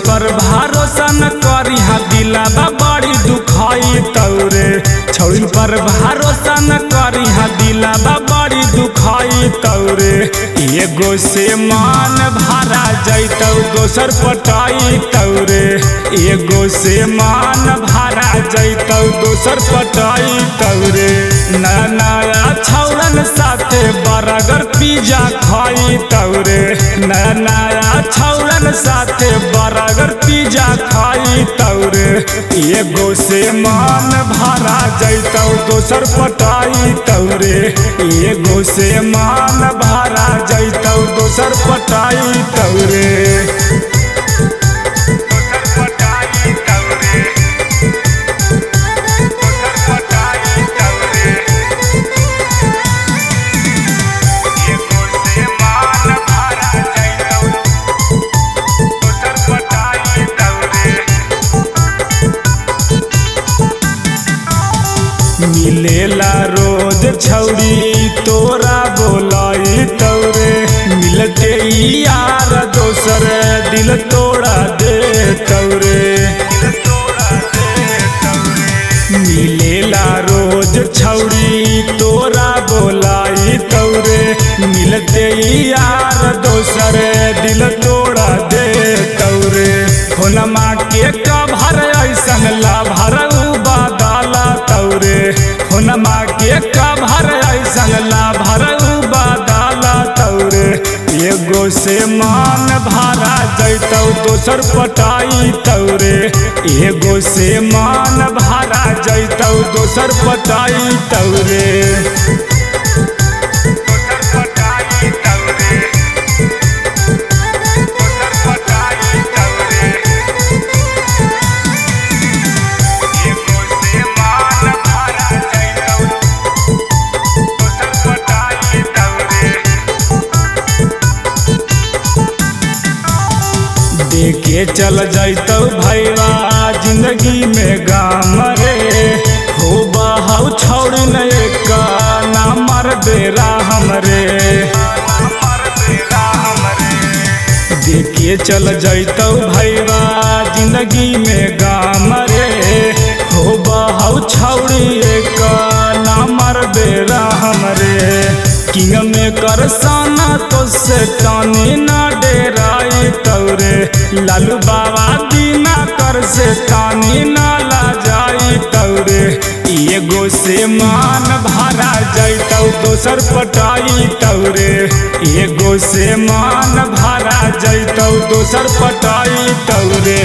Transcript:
पर भरोसा न करी हा दिलाबा बड़ी दुखाई तौरे। छौड़िन पर भरोसा न करी हा दिलाबा बड़ी दुखाई तौरे। एगो से मान भरा जैतौ दोसर पटाई तौरे। एगो से मान भरा जैतौ दोसर पटाई तौरे। नया नया छौड़न साथे बर्गर पिज्जा खाई तौरे। नया नया छौड़न साथे बर्गर पिज्जा खाई तौरे। एगो से मान भरा जैतौ दोसर पटाई तौरे। एगो से मान भरा जैतौ दोसर पटाई तौरे। मिलेला रोज छौड़ी तोरा बोलाई तौरे। मिलते यार दोसर दिल तोड़ा दे तौरे। मिलेला रोज छौड़ी तोरा बोलाई तौरे। मिलते यार दोसर दिल तोड़ा दे तौरे। फोनमा के कभर ऐसन लाभर बादाला तौरे। फोनमा के कभर ऐसन लाभर बादाला तौरे। एगो से मान भरा जैतौ दोसर पटाई तौरे। एगो से मान भरा जैतौ दोसर पटाई तौरे। देखे चल जैतौ भैया जिंदगी में गाम रे। हो बहाउ छौड़िन का नामर बेरा हमरे। देखे चल जैतौ भैया जिंदगी में गाम रे। हो बहाउ छौड़ी का नामर बेरा हमरे। किंग में कर साना तो से तानी ना डेराई तौरे। लालू बाबा दीना कर से तानी ना ला जाई तौरे। एगो से मान भरा जैतौ दोसर पटाई तौरे। एगो से मान भरा जैतौ दोसर पटाई तौरे।